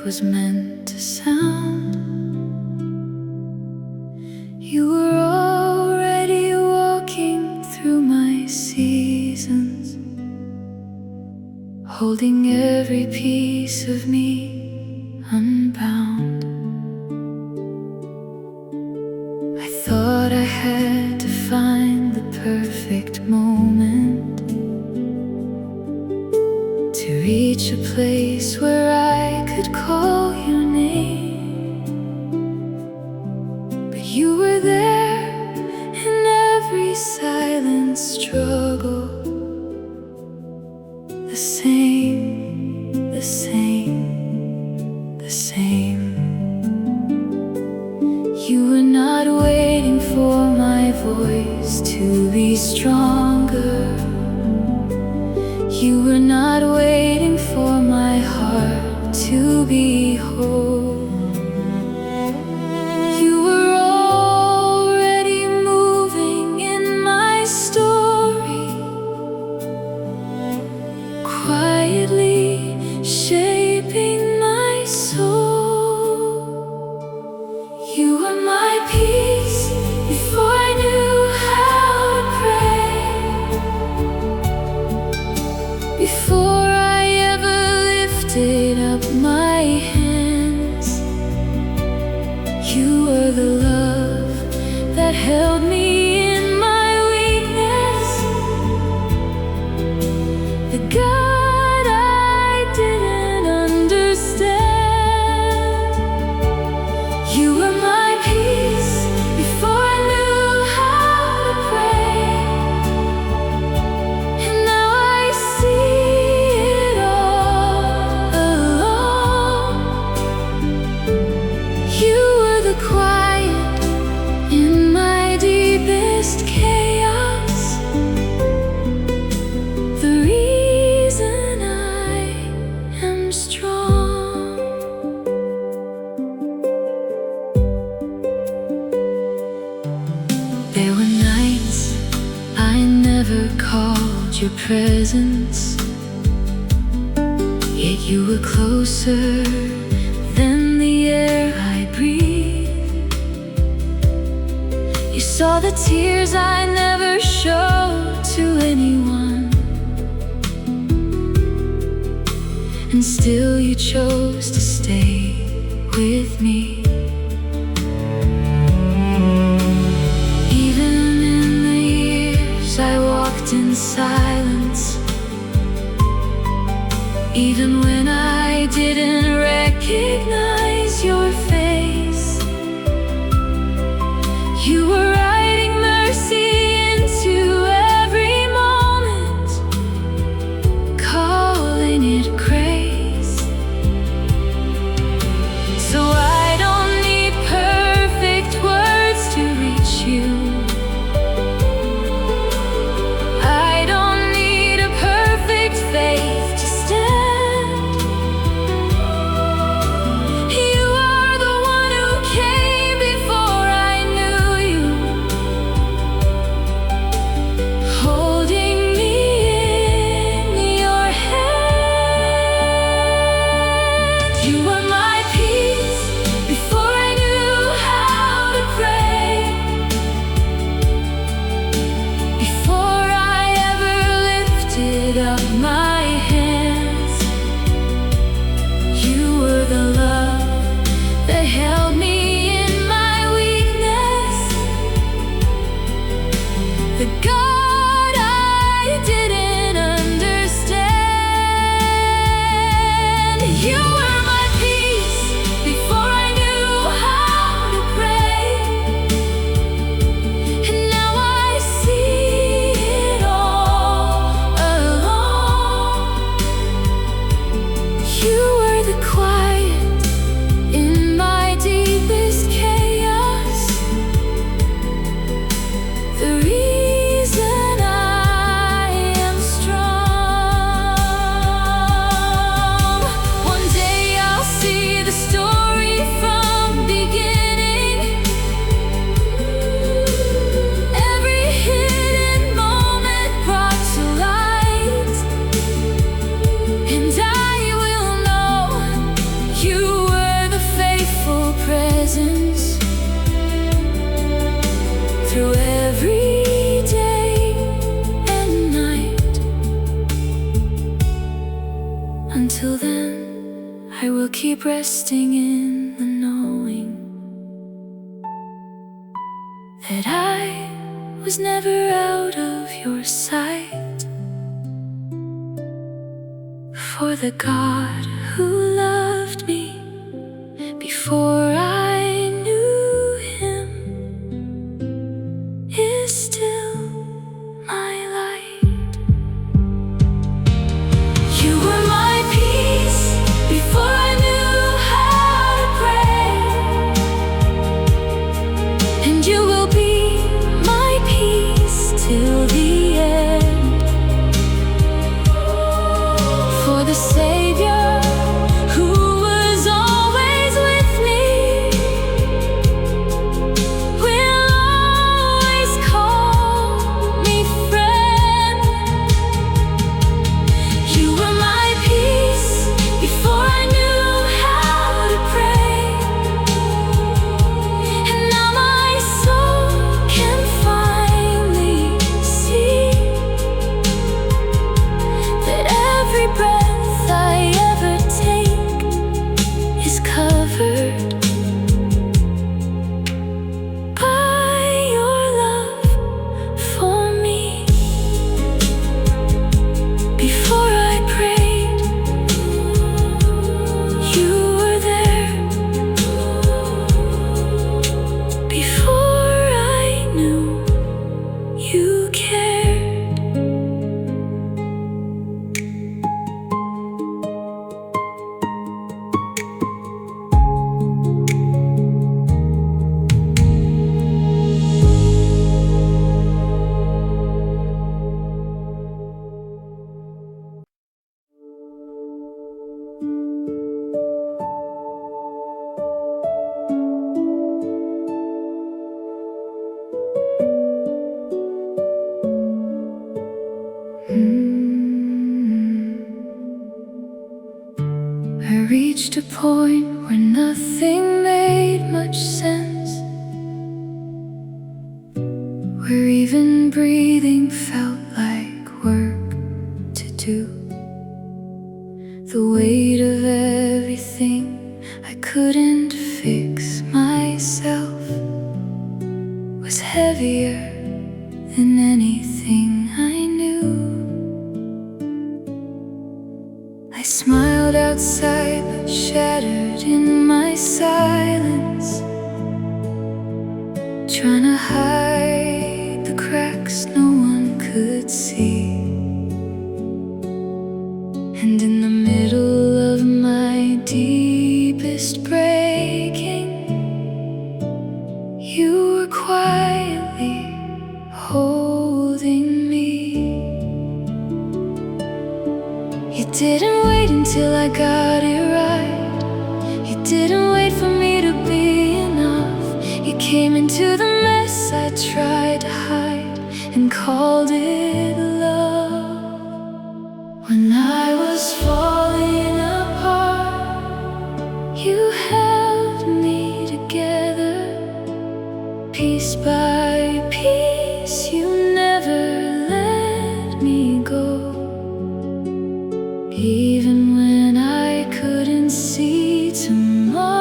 was meant to sound. You were already walking through my seasons, holding every piece of me unbound. I thought I had to find the perfect moment to reach a place where I could call your name. But you were there in every silent struggle, the same, the same, the same. You were not waiting for my voice to be stronger. You were not waiting for my heart to be whole. You were already moving in my story, quietly shaping my soul. You were my peace before I knew how to pray, before I ever lifted up my hands. You were the love that held me in my weakness, the God I didn't understand. You were my peace before I knew how to pray, and now I see it all alone. You were the quiet in my deepest chaos, the reason I am strong. There were nights I never called your presence, yet you were closer than the air I breathe. You saw the tears I never showed to anyone, and still you chose to stay with me. Even in the years I walked in silence, even when I didn't recognize your face, you were writing mercy into every moment, calling it grace. So I don't resting in the knowing that I was never out of your sight. For the God who loved me before I knew Him is still my light. You were my peace before I knew how to pray, and you will be my peace till the end. For the Savior who was always with me will always call me friend. You were my peace before I knew how to pray, and now my soul can finally see that every breath I ever take is covered by your love for me. Before I prayed, you were there. Before I knew you cared. I reached a point where nothing made much sense, where even breathing felt like work to do. The weight of everything I couldn't fix myself was heavier than anything I knew. I smiled outside but shattered in my silence, trying to hide the cracks no one could see. And in the middle of my deepest breaking, you were quietly holding me. You didn't wait until I got it right. You didn't wait for me to be enough. You came into the mess I tried to hide and called it love. When I was falling apart, you held me together. Piece by piece, you never let me go. Even when I couldn't see tomorrow,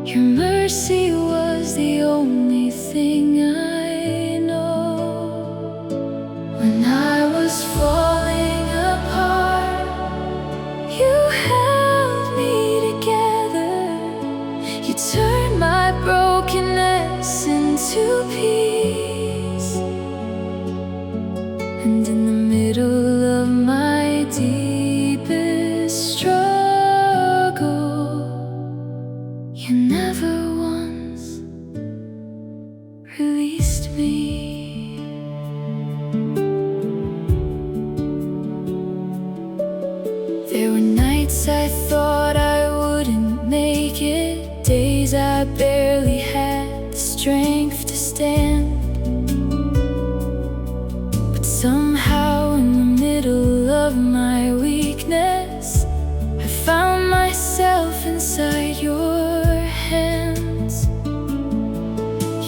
your mercy was the only thing I know. When I was falling apart, you held me together. You turned my brokenness into peace. And in the middle of my deepest struggle, you never once released me. There were nights I thought I wouldn't make it, days I barely had the strength to stand. But somehow in the middle of my weakness, I found myself inside your hands.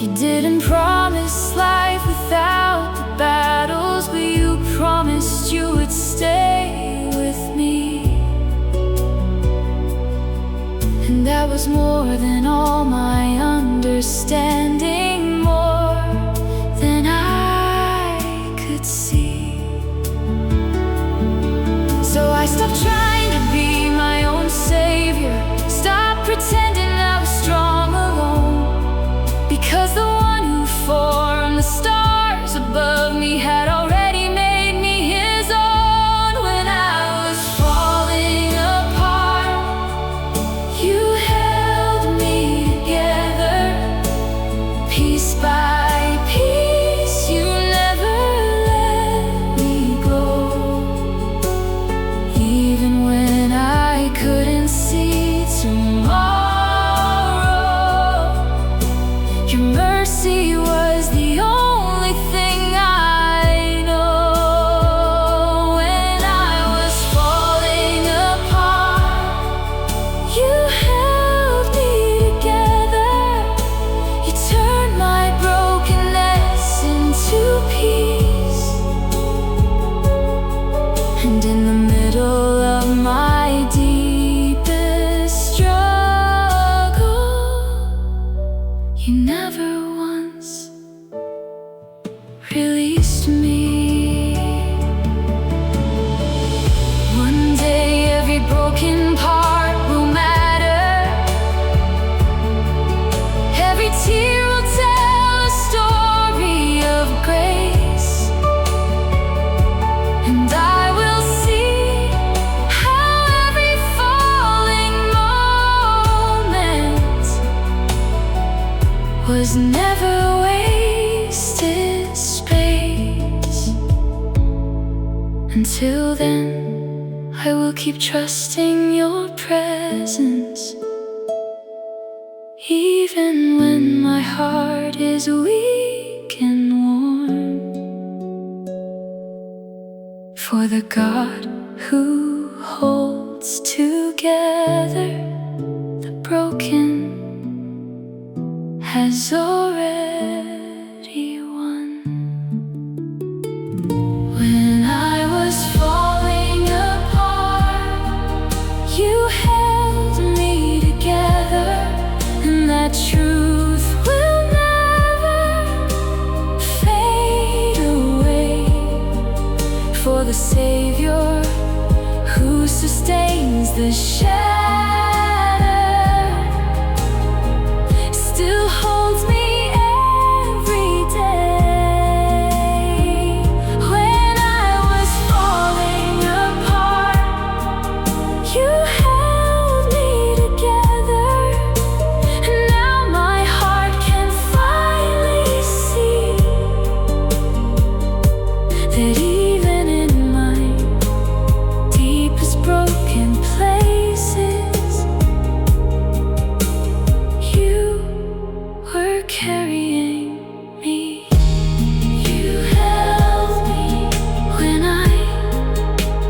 You didn't promise life without the battles, but you promised you would stay with me. that was more than all my understanding, more than I could see. So I stopped trying to be my own savior, stopped pretending I was strong alone, because the one who formed the stars above me had already made me his own. When I was falling apart, you held me together, piece by piece. You never let me go, even when I couldn't see tomorrow. Your mercy was the only thing I know. When I was falling apart, you held me together. You turned my brokenness into peace. And in the middle of my deepest struggle, you never once released me. One day every broken part will matter, every tear will tell a story of grace, and I will see how every falling moment was never wasted space. Until then, I will keep trusting your presence, even when my heart is weak and worn. For the God who holds together the broken has already won. When I was falling apart, you held me together, and that truth will never fade away. For the Savior who sustains the shattered still holds me every day. When I was falling apart, you held me together, and now my heart can finally see that even in my deepest broken places, you were carrying me. You held me when I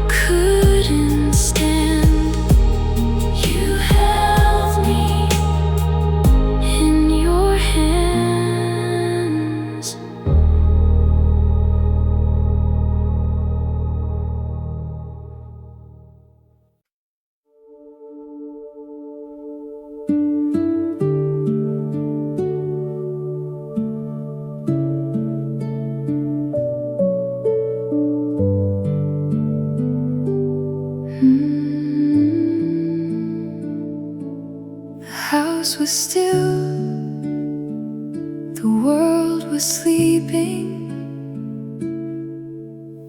couldn't stand. You held me in your hands. The house was still, the world was sleeping,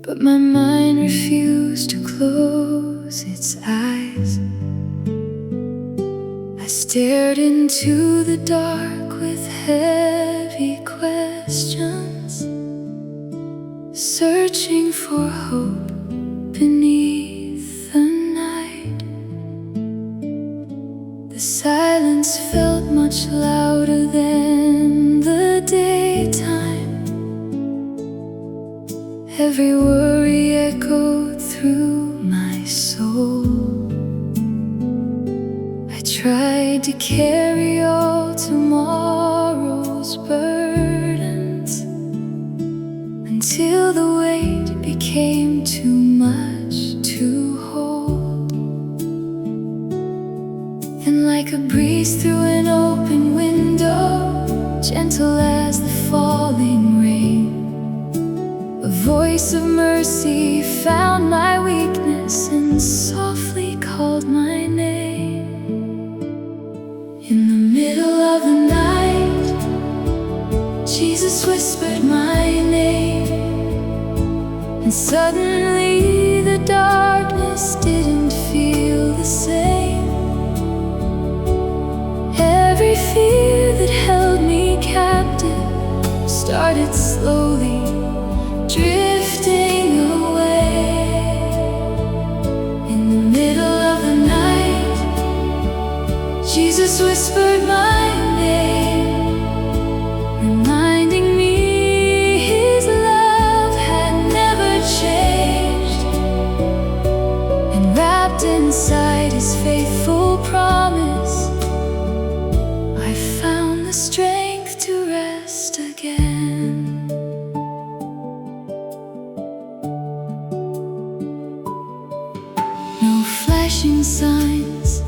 but my mind refused to close its eyes. I stared into the dark with heavy questions, searching for hope beneath the night. The silence felt much louder than the daytime. Every worry echoed through my soul. I tried to carry all tomorrow's burdens until the weight became too much to hold. And like a breeze through an open window, gentle as the falling rain, a voice of mercy found my weakness and softly called my name. In the middle of the night, Jesus whispered my name, and suddenly the darkness didn't feel the same. Every fear that held me captive started slowly drifting away. In the middle of the night, Jesus whispered my name, reminding me His love had never changed. And wrapped inside His faithful promise, I found the strength to rest again. No flashing signs,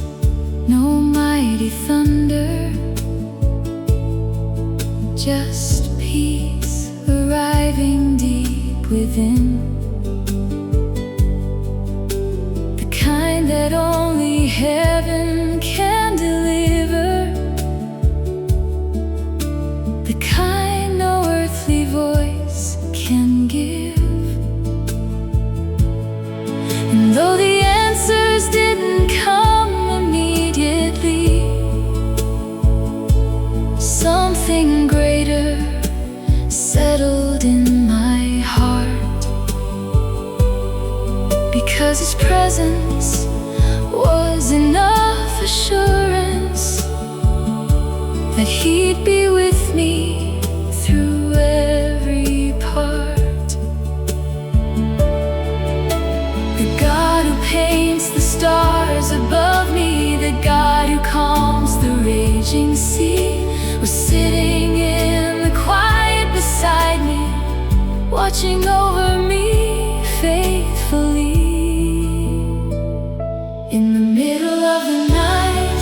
no mighty thunder, just peace arriving deep within, the kind that only heaven can deliver, the kind no earthly voice can give. And though the answers didn't come immediately, something greater settled in my heart, because His presence was enough assurance that He'd be with me through every part. The God who paints the stars above me, the God who calms the raging sea, was sitting in the quiet beside me, watching over me faithfully. In the middle of the night,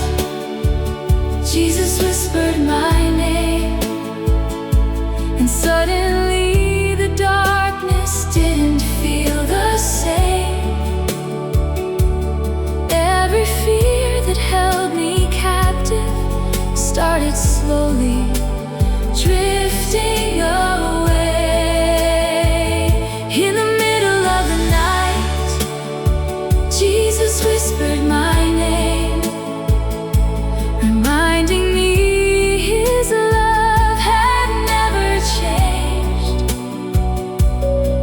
Jesus whispered my name, and suddenly the darkness didn't feel the same. Every fear that held me captive started slowly drifting away. In the middle of the night, Jesus whispered my name, reminding me His love had never changed.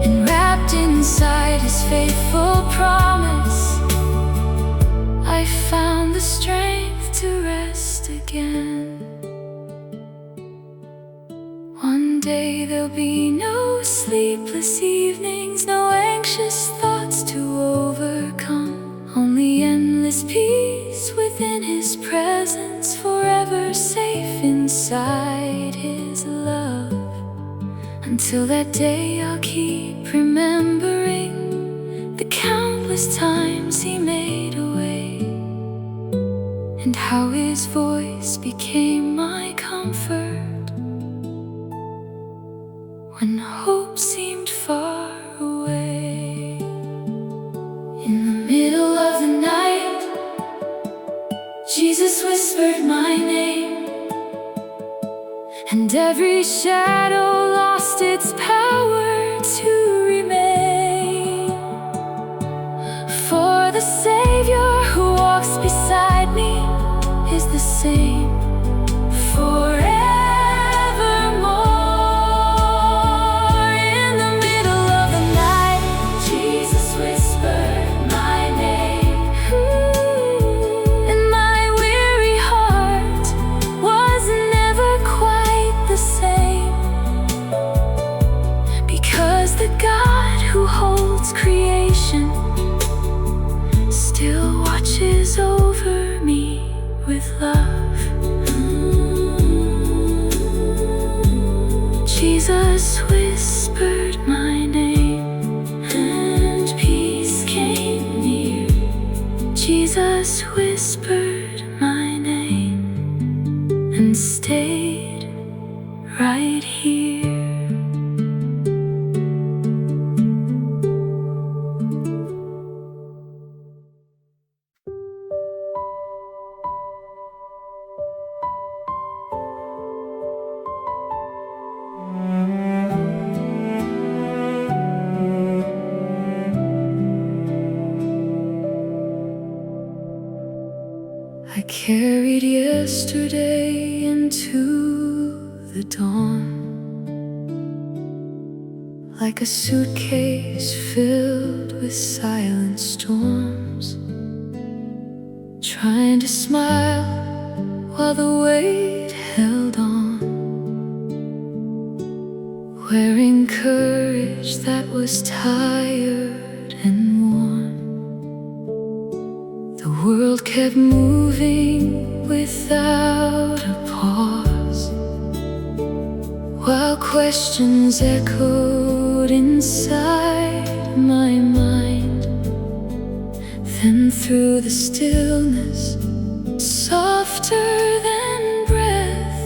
And wrapped inside His faithful promise, I found the strength to rest again. One day there'll be no sleepless evenings, no anxious thoughts to overcome, only endless peace within His presence, forever safe inside His love. Until that day, I'll keep remembering the countless times He made a way, and how His voice became my comfort when hope seemed far away. In the middle of the night, Jesus whispered my name, and every shadow lost its power to remain. For the Savior who walks beside me is the same forevermore. In the middle of the night, Jesus whispered my name, and my weary heart was never quite the same, because the God who holds creation still watches over me with love. Jesus whispered my name, and peace came near. Jesus whispered my name. and stayed right here. I carried yesterday into the dawn, like a suitcase filled with silent storms, trying to smile while the weight held on, wearing courage that was tired and worn. The world kept moving without a pause, while questions echoed inside my mind. Then through the stillness, softer than breath,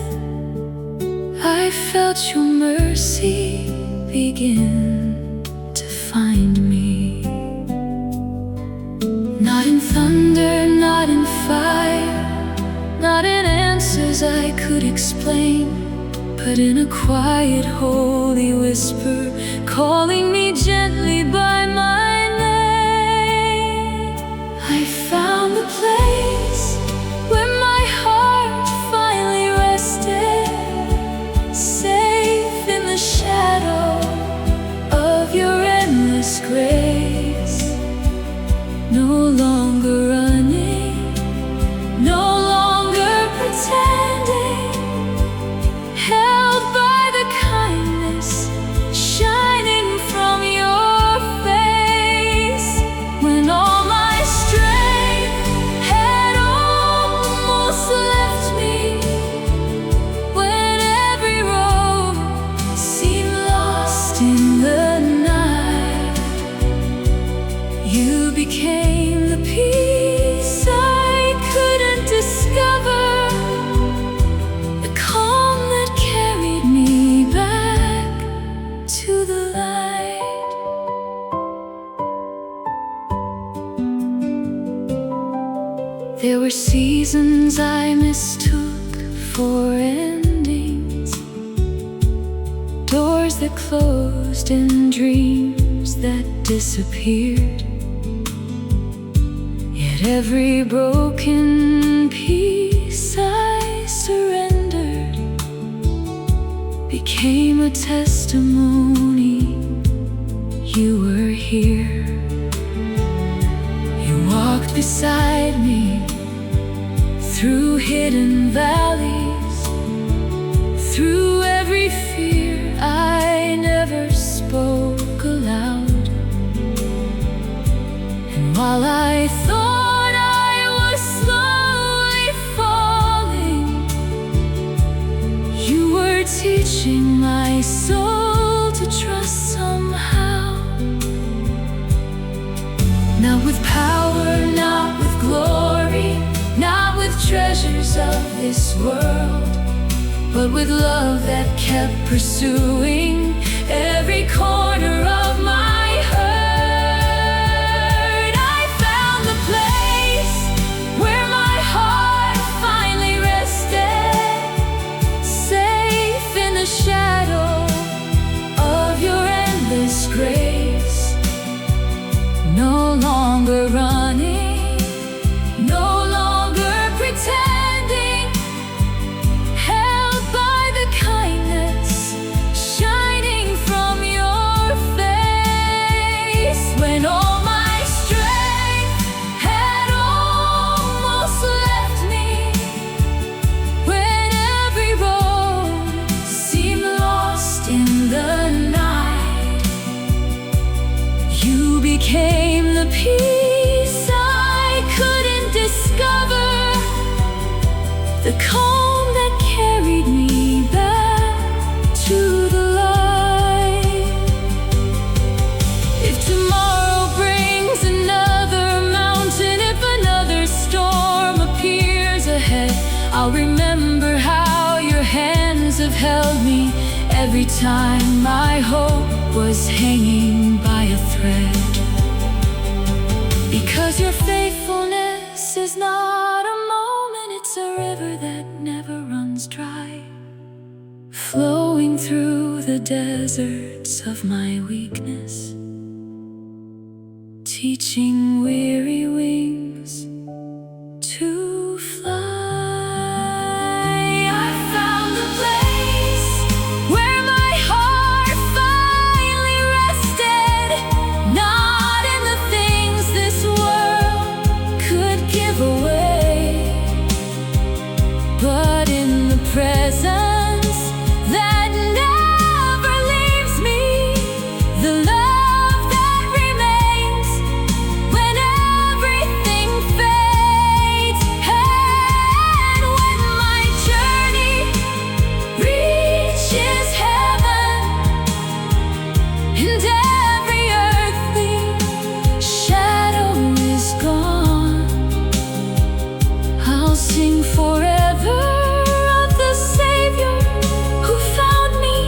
I felt your mercy begin to find me. Not in thunder, not in fire, not in answers I could explain, but in a quiet, holy whisper, calling me gently by my name. I found the place where my heart finally rested, safe in the shadow of your endless grace. No longer running, no longer pretending, held by the kindness shining from your face. When all my strength had almost left me, when every road seemed lost in the night, you became the peace I couldn't discover, the calm that carried me back to the light. There were seasons I mistook for endings, doors that closed and dreams that disappeared. Yet every broken piece I surrendered became a testimony you were here. You walked beside me through hidden valleys, through every fear I never spoke aloud. And while I thought I was slowly falling, you were teaching my soul to trust somehow. Not with power, not with glory, not with treasures of this world, but with love that kept pursuing every corner of my hurt. I found the place where my heart finally rested, safe in the shadow of your endless grace. No longer running, no longer pretending, held by the kindness shining from your face. When all my strength had almost left me, when every road seemed lost in the night, you became the peace I couldn't discover, the calm that carried me back to the light. If tomorrow brings another mountain, if another storm appears ahead, I'll remember how have held me every time my hope was hanging by a thread. Because your faithfulness is not a moment, it's a river that never runs dry, flowing through the deserts of my weakness, teaching weary wings to fly. I found a place where my heart finally rested, not in the things this world could give away, but in the presence that never leaves me, the love that remains when everything fades. And when my journey reaches heaven and every earthly shadow is gone, I'll sing forever of the Savior who found me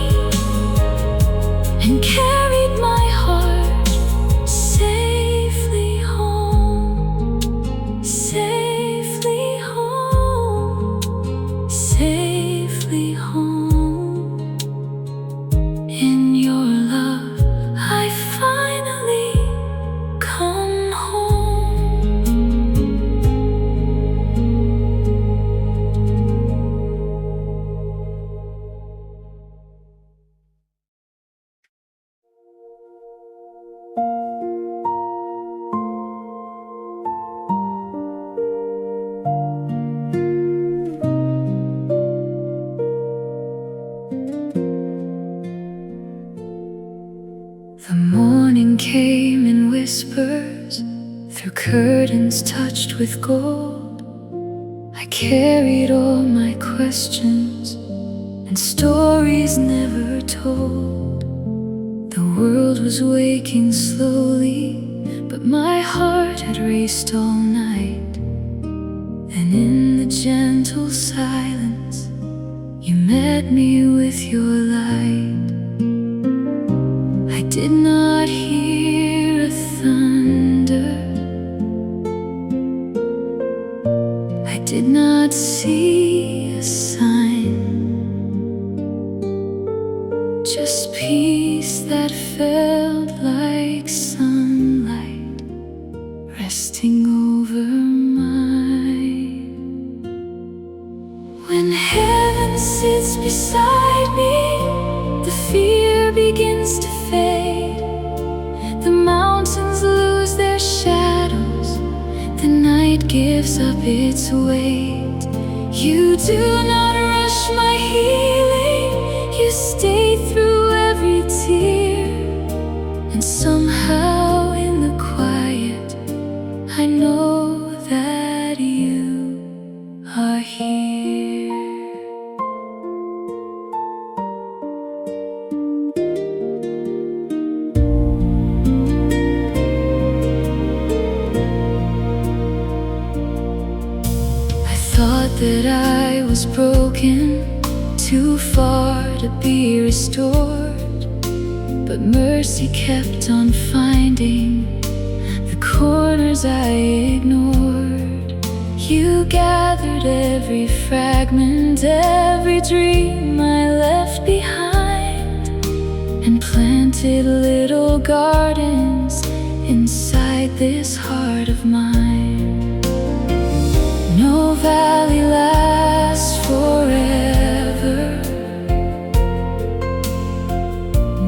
and carried my heart safely home, safely home, safely home. In your love, I finally come home. The morning came in whispers, through curtains touched with gold. I carried all my questions and stories never told. The world was waking slowly, but my heart had raced all night. And in the gentle silence, you met me with your light. I did not hear a thunder, I did not see a sign, just peace that felt like sunlight resting over mine. When heaven sits beside me, the fear begins to fade. The mountains lose their shadows, the night gives up its weight. You do not rush my healing, you stay through every tear. And somehow in the quiet, I know that you are here. Thought that I was broken, too far to be restored, but mercy kept on finding the corners I ignored. You gathered every fragment, every dream I left behind, and planted little gardens inside this heart of mine. No valley lasts forever,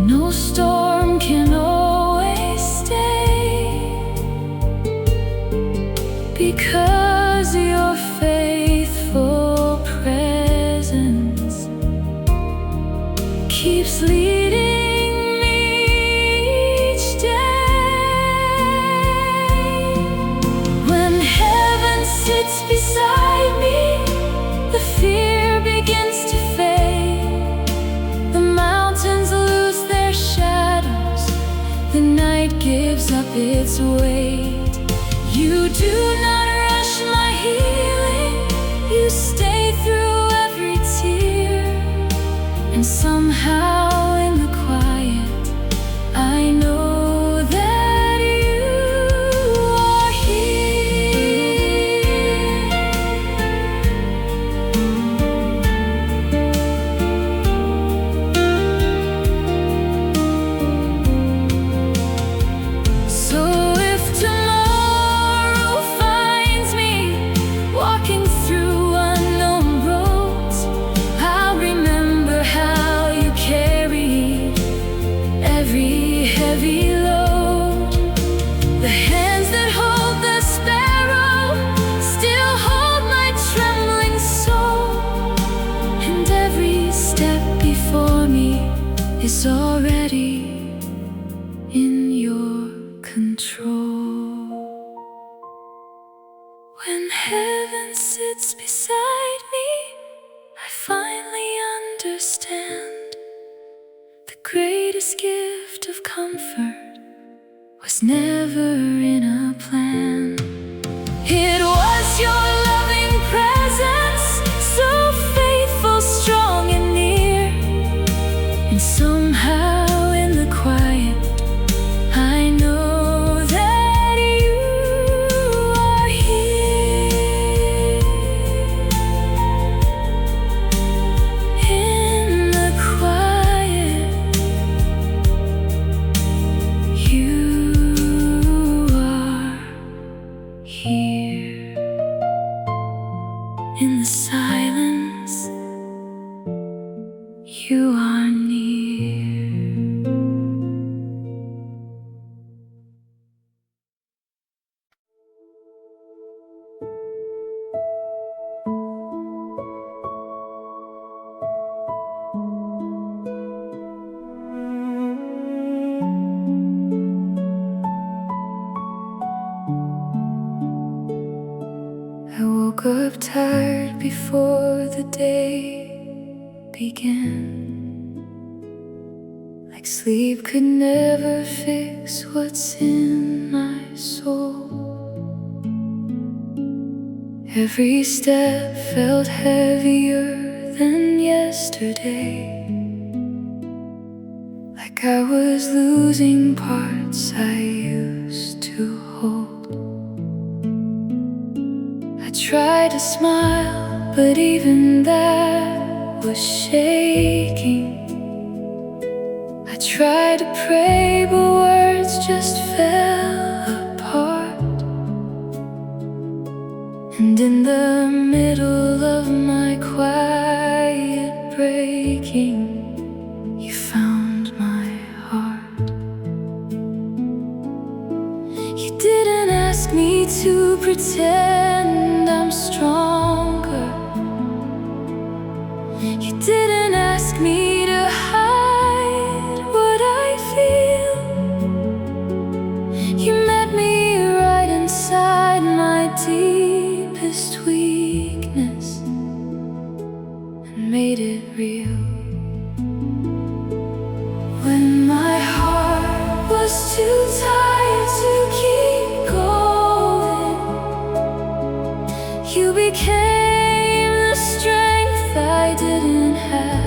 no storm can always stay, because your faithful presence keeps leading me each day. When heaven sits beside me, the fear begins to fade. The mountains lose their shadows, the night gives up its weight. You do not rush my healing, you stay through every tear. silence beside me, I finally understand the greatest gift of comfort was never in a plan. It was your loving presence, so faithful, strong and near, and somehow in the quiet I know that you are here. In the quiet, you are here. In the silence, you are near. I woke up tired before the day began. Like sleep could never fix what's in my soul. Every step felt heavier than yesterday, like I was losing parts I used to hold. I tried to smile, but even that was shaking. I tried to pray, but words just fell apart. And in the middle of my quiet breaking, you found my heart. You didn't ask me to pretend I'm stronger. You didn't ask me to hide what I feel. You met me right inside my deepest weakness and made it real. When my heart was too tired to keep going, you became the strength I didn't have.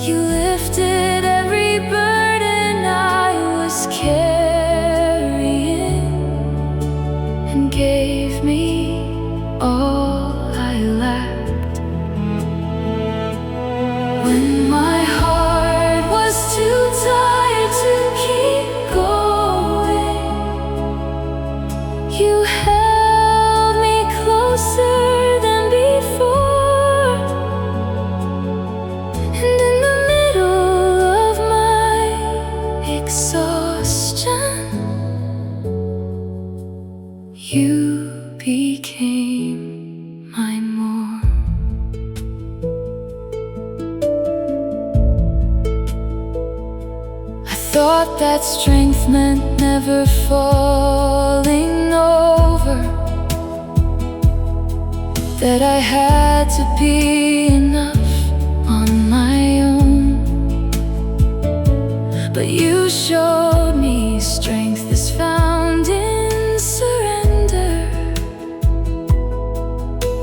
You lifted every burden I was carrying and gave me all I lacked. When my heart was too tired to keep going, you held me closer than before. And in the middle of my exhaustion, you became my more. I thought that strength meant never falling over, that I had to be enough on my own. But you showed me strength is found in surrender.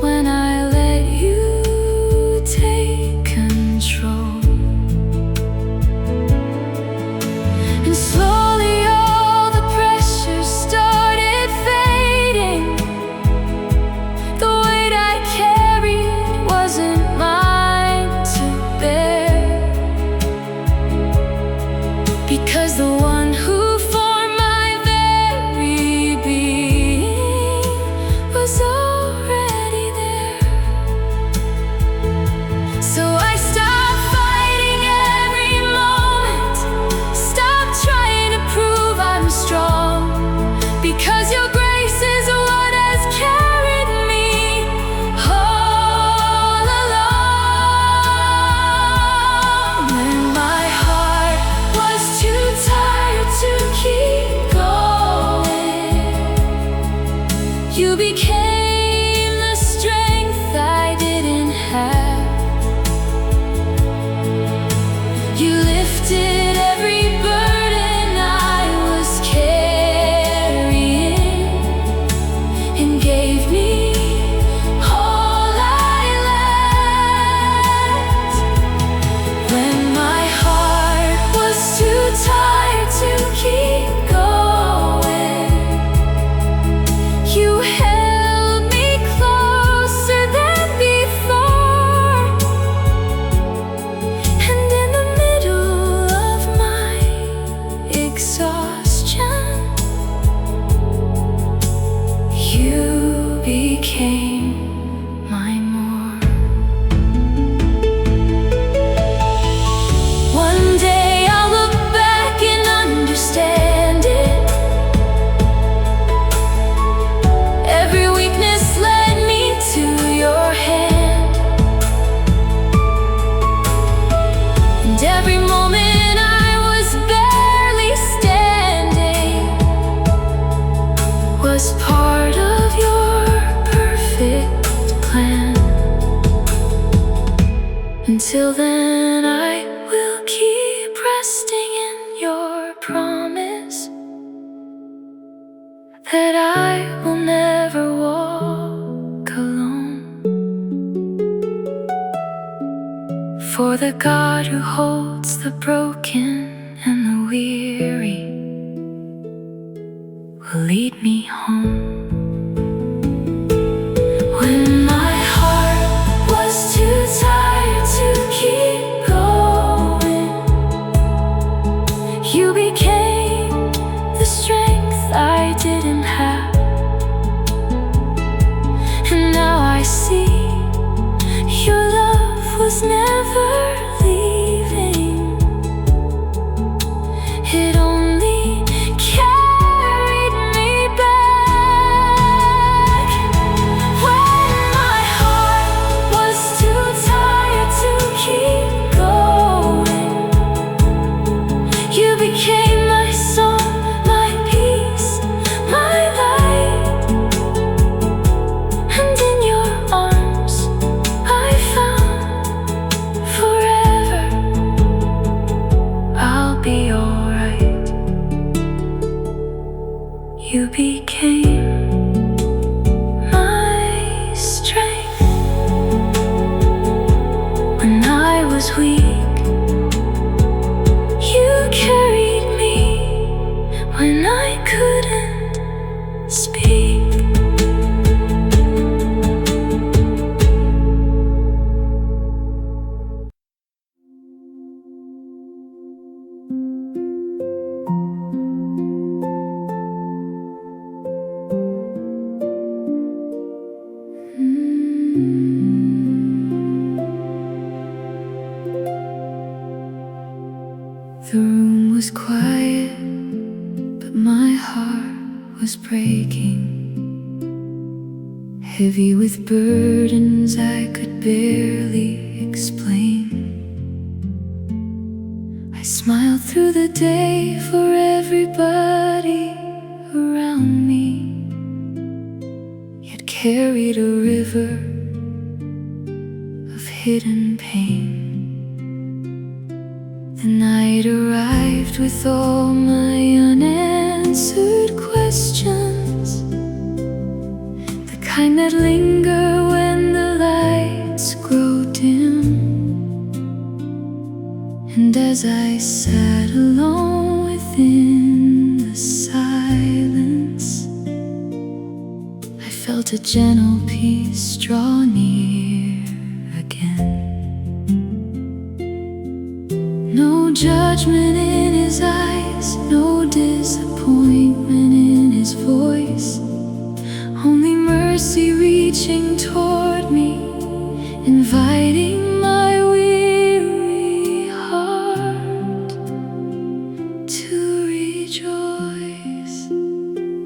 When I let you take control, and slowly all the pressure started fading. The weight I carried wasn't mine to bear, because the one who formed my very being was already there. So I stopped fighting every moment, stopped trying to prove I'm strong, because your grace is what has carried me all along. When my heart was too tired to keep going, you plan. Until then, I will keep resting in your promise that I will never walk alone. For the God who holds the broken and the weary will lead me home. When my heart was too tired to keep going, you became the strength I didn't have. And now I see your love was never leaving. It only carried me back. When my heart was too tired to keep going, you became my song, my peace, my light. And in your arms I found forever. I'll be alright. You became my strength when I was weak. You carried me when I couldn't speak. The room was quiet, but my heart was breaking, heavy with burdens I could barely explain. I smiled through the day for everybody around me, yet carried a river of hidden pain. The night arrived with all my unanswered questions, the kind that linger when the lights grow dim. And as I sat alone within the silence, I felt a gentle peace draw near again. No judgment in his eyes, no disappointment in his voice, only mercy reaching toward me, inviting my weary heart to rejoice.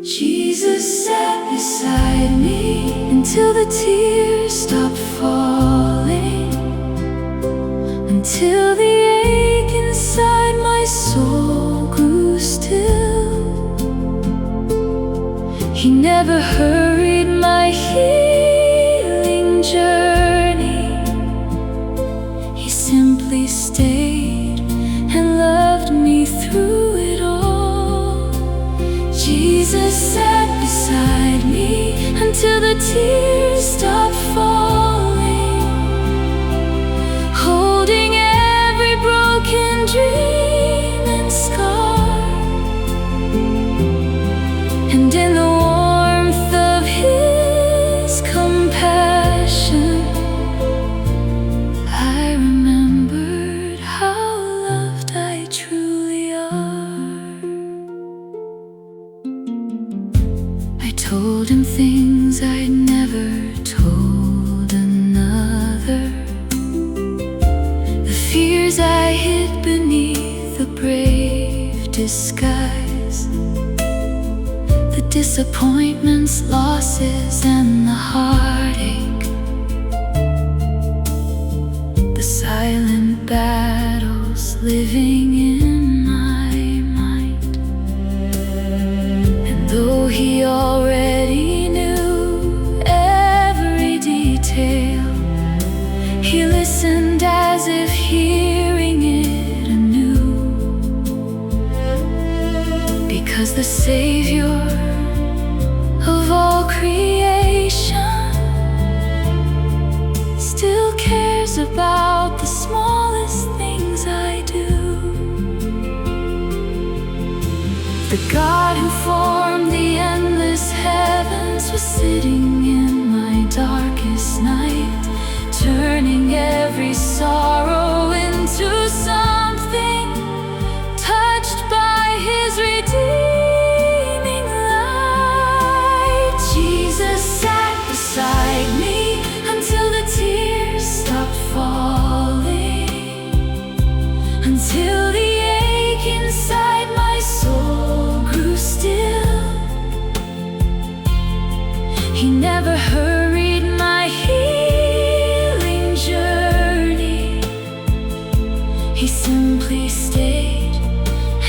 Jesus sat beside me until the tears stopped falling, until the ache inside my soul grew still. He never hurried my healing journey. He simply stayed and loved me through it all. Jesus sat beside me until the tears stopped falling, holding every broken dream and scar. And in the warmth of his compassion, I remembered how loved I truly are. I told him things I'd never told another, the fears I hid beneath a brave disguise, the disappointments, losses, and the heartache, the silent battles living in my mind. And though he already knew every detail, hearing it anew, because the Savior of all creation still cares about the smallest things I do. The God who formed the endless heavens was sitting in my darkest night, turning every sorrow into something touched by His redeeming light. Jesus sat beside me until the tears stopped falling, until the ache inside my soul grew still. He never hurried my healing journey. He simply stayed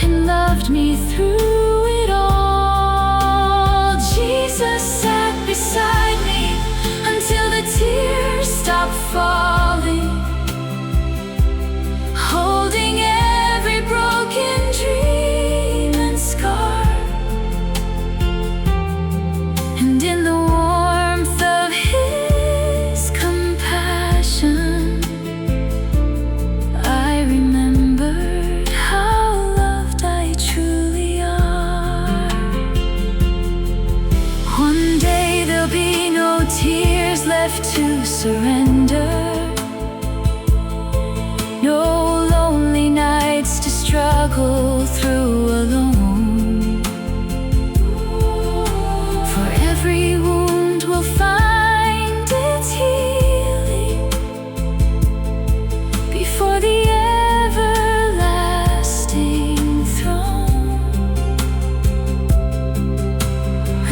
and loved me through it all. Jesus sat beside me until the tears stopped falling, holding every broken dream and scar. And in the warmth of His compassion, I remembered how loved I truly are. One day there'll be no tears left to surrender, no lonely nights to struggle through alone. For every wound will find its healing before the everlasting throne.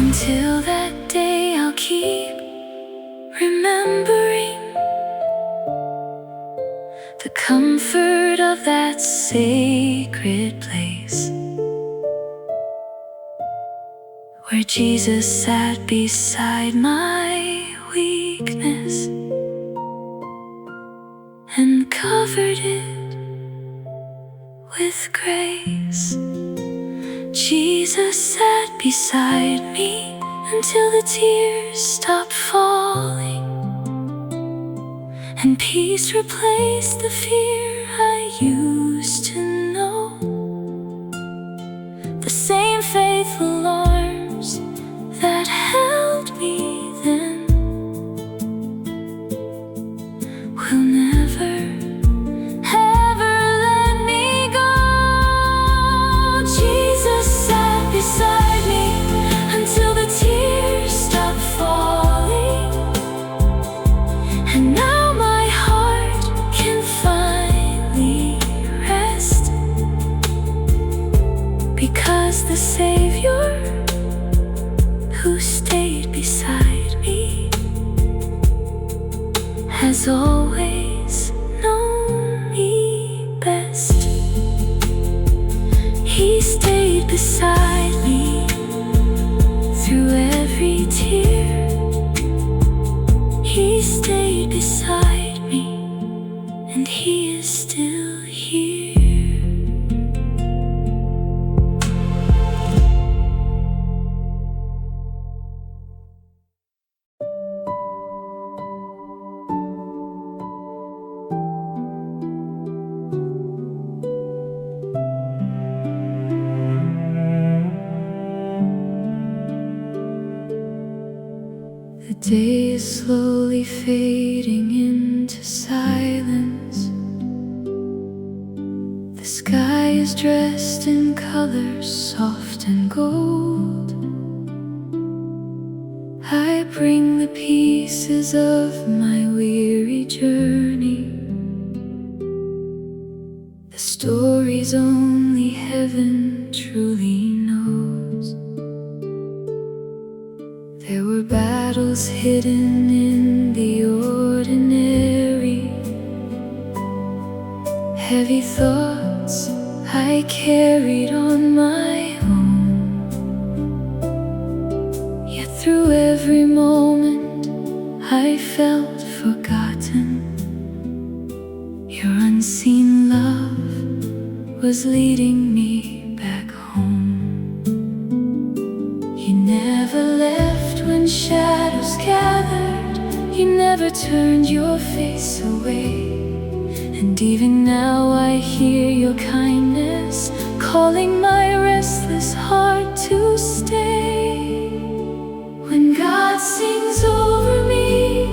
Until that day I'll keep remembering the comfort of that sacred place, where Jesus sat beside my weakness and covered it with grace. Jesus sat beside me until the tears stopped falling, and peace replaced the fear I used to know. The same faithful arms that held me then will never, ever let me go. Jesus sat beside me until the tears stopped falling, and now my heart can finally rest, because the Savior who stayed beside me has always known me best. He stayed beside me through every tear. He stayed beside me, and He is still here. The day is slowly fading into silence. The sky is dressed in colors soft and gold. I bring the pieces of my weary journey, the stories only heaven truly knows. There were battles hidden in the ordinary, heavy thoughts I carried on my own. Yet through every moment I felt forgotten. Your unseen was leading me back home. You never left when shadows gathered, you never turned your face away. And even now I hear your kindness calling my restless heart to stay. When God sings over me,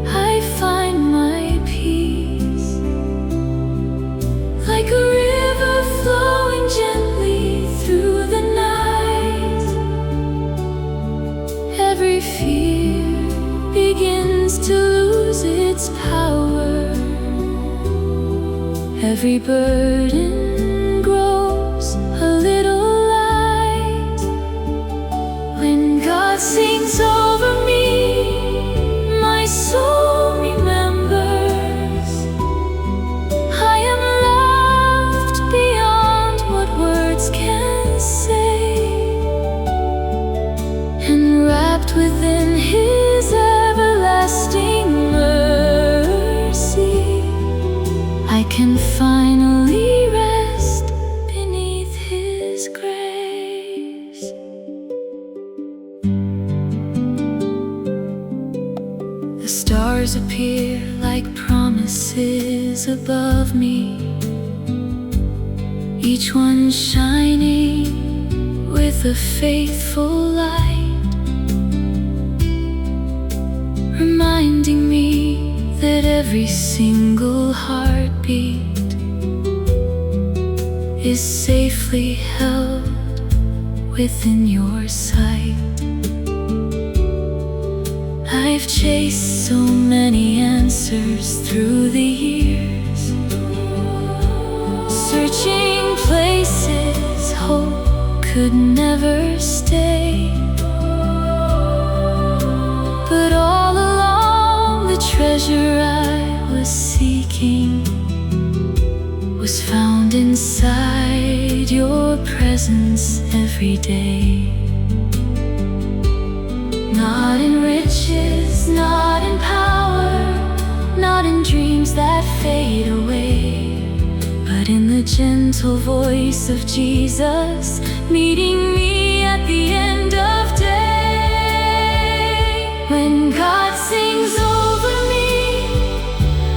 I find my peace, like a river flowing gently through the night. Every fear begins to lose its power, every burden grows a little light. When God sings over me, my soul remembers I am loved beyond what words can say, and wrapped within His everlasting mercy, I can finally rest beneath His grace. The stars appear like promises above me, each one shining with a faithful light, reminding me that every single heartbeat is safely held within your sight. I've chased so many answers through the years, searching places hope could never stay. But all along, the treasure I was seeking was found inside your presence every day. Not in riches, not in power, not in dreams that fade away, but in the gentle voice of Jesus, meeting me at the end of day. When God sings over me,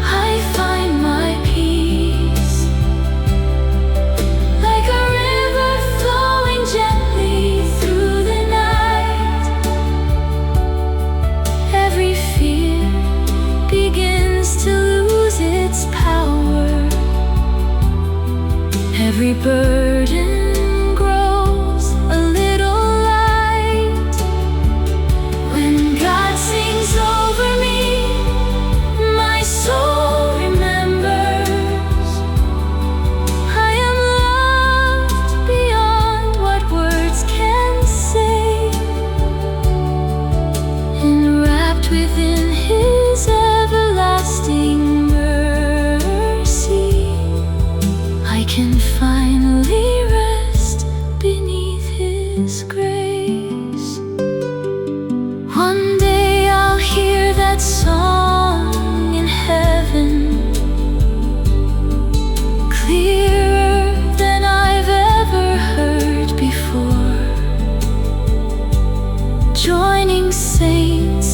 I find my peace, like a river flowing gently through the night. Every fear begins to lose its power, every burden grows a little light. When God sings over me, my soul remembers I am loved beyond what words can say, and wrapped within His everlasting mercy, I can finally rest beneath His grace. One day I'll hear that song in heaven, clearer than I've ever heard before, joining saints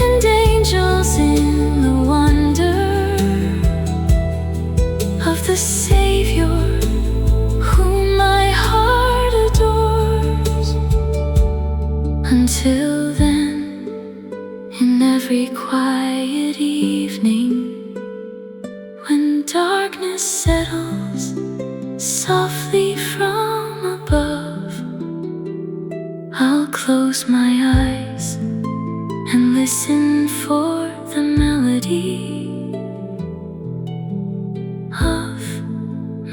and angels in the wonder of the Savior whom my heart adores. Until then, in every quiet evening, when darkness settles softly from above, I'll close my eyes and listen for the melody of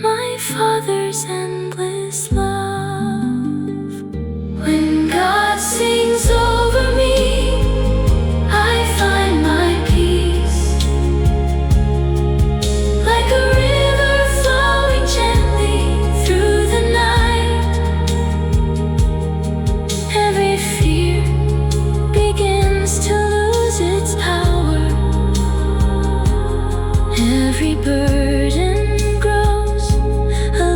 my Father's endless love. When God sings over me, I find my peace, like a river flowing gently through the night. Every fear begins to lose its power, every burden grows a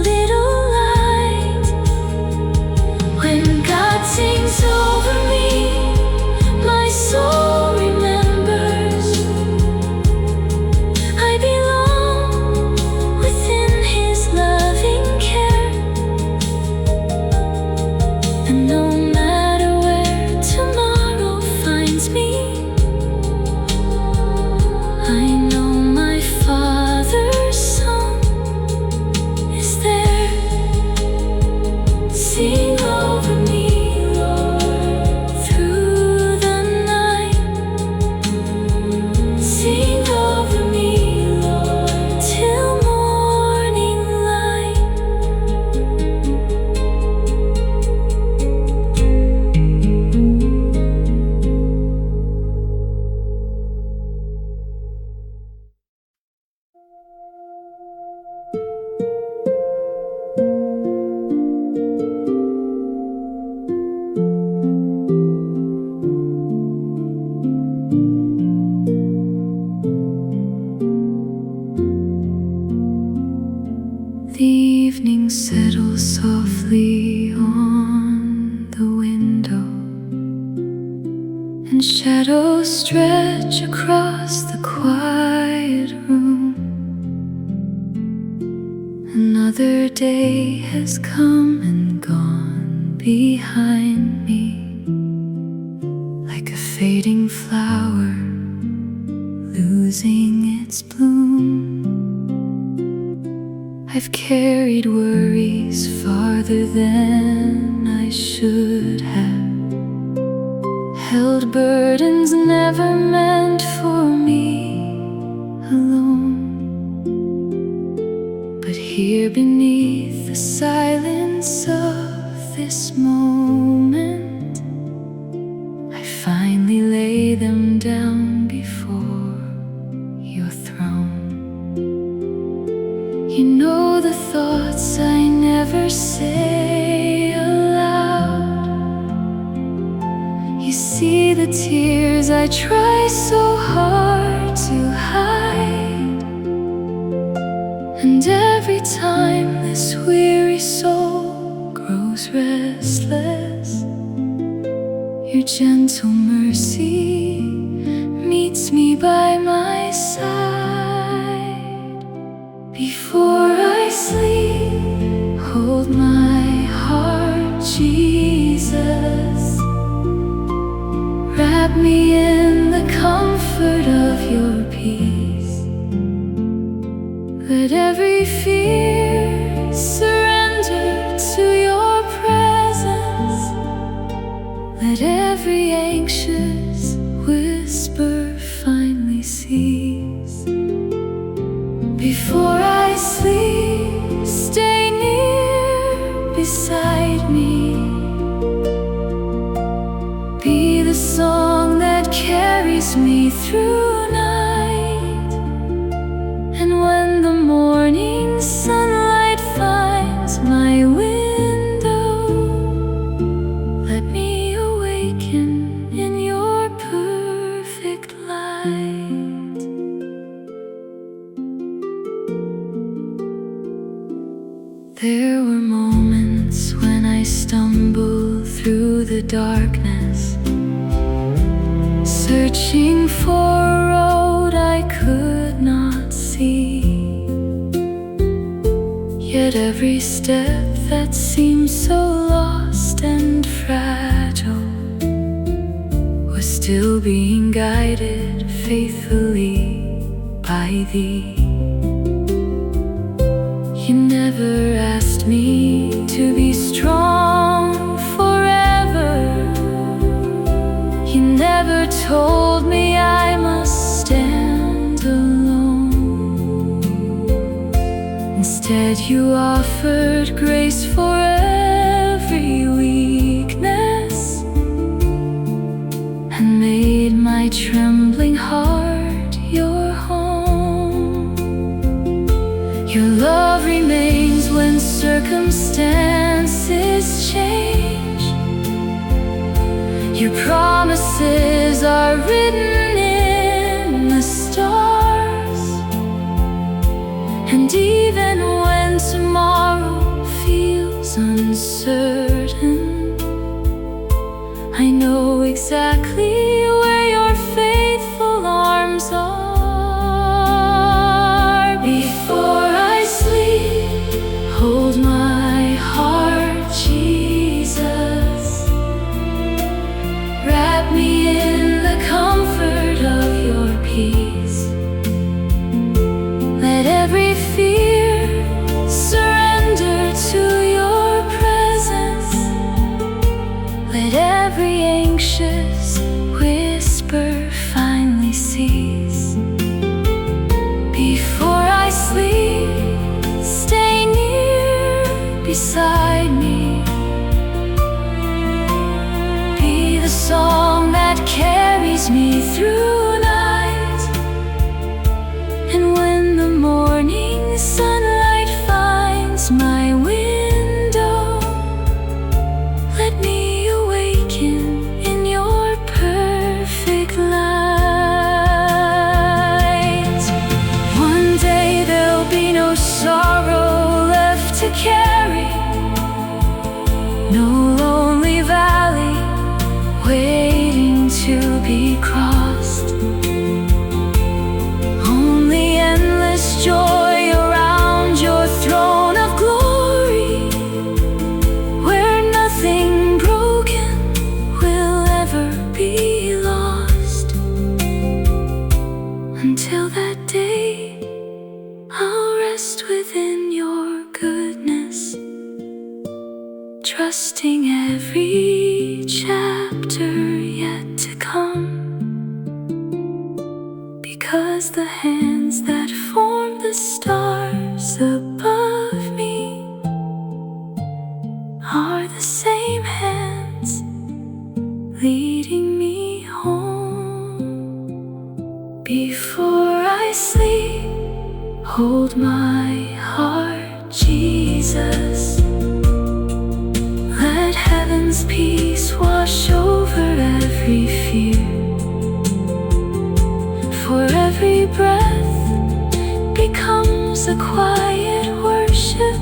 stretch across the quiet room. Another day has come and gone behind me, like a fading flower losing its bloom. I've carried worries farther than I should have, held burdens never meant for me alone. But here beneath the silence of this moment, I finally lay them down before your throne. You know the thoughts I never say aloud. You see the tears I try so hard to hide. And every time this weary soul grows restless, your gentle mercy meets me by my side. Before I sleep, hold my heart, Jesus. Wrap me in the comfort of your peace. Let every fear surrender to your presence. Let every anxious whisper finally cease. Before I sleep, stay near beside me. Be the song that carries me through night. And when the morning sunlight finds my window, let me awaken in your perfect light. There were moments when I stumbled through the darkness, searching for a road I could not see. Yet every step that seemed so lost and fragile was still being guided faithfully by thee. You never asked me to be strong forever. You never told me I must stand alone. Instead, you offered grace for every weakness and made my trembling heart your home. Your love remains when circumstances change. Your promises are written in the stars. And even when tomorrow feels uncertain, I know exactly where your faithful arms are. Before I sleep, hold my heart, Jesus. Wrap me in the comfort of your peace. Let every fear surrender to your presence. Let every anxious whisper finally cease. Before I sleep, stay near beside me. Be the song that carries me through night. And when the morning sunlight finds my window, let me awaken in your perfect light. Until that day, I'll rest within your goodness, trusting every chapter yet to come. Because the hands that form the stars above me are the same hands leading me home. Before I sleep, hold my heart, Jesus. Let heaven's peace wash over every fear. For every breath becomes a quiet worship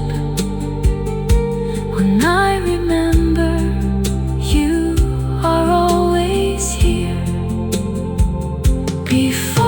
when I remember you are always here. Before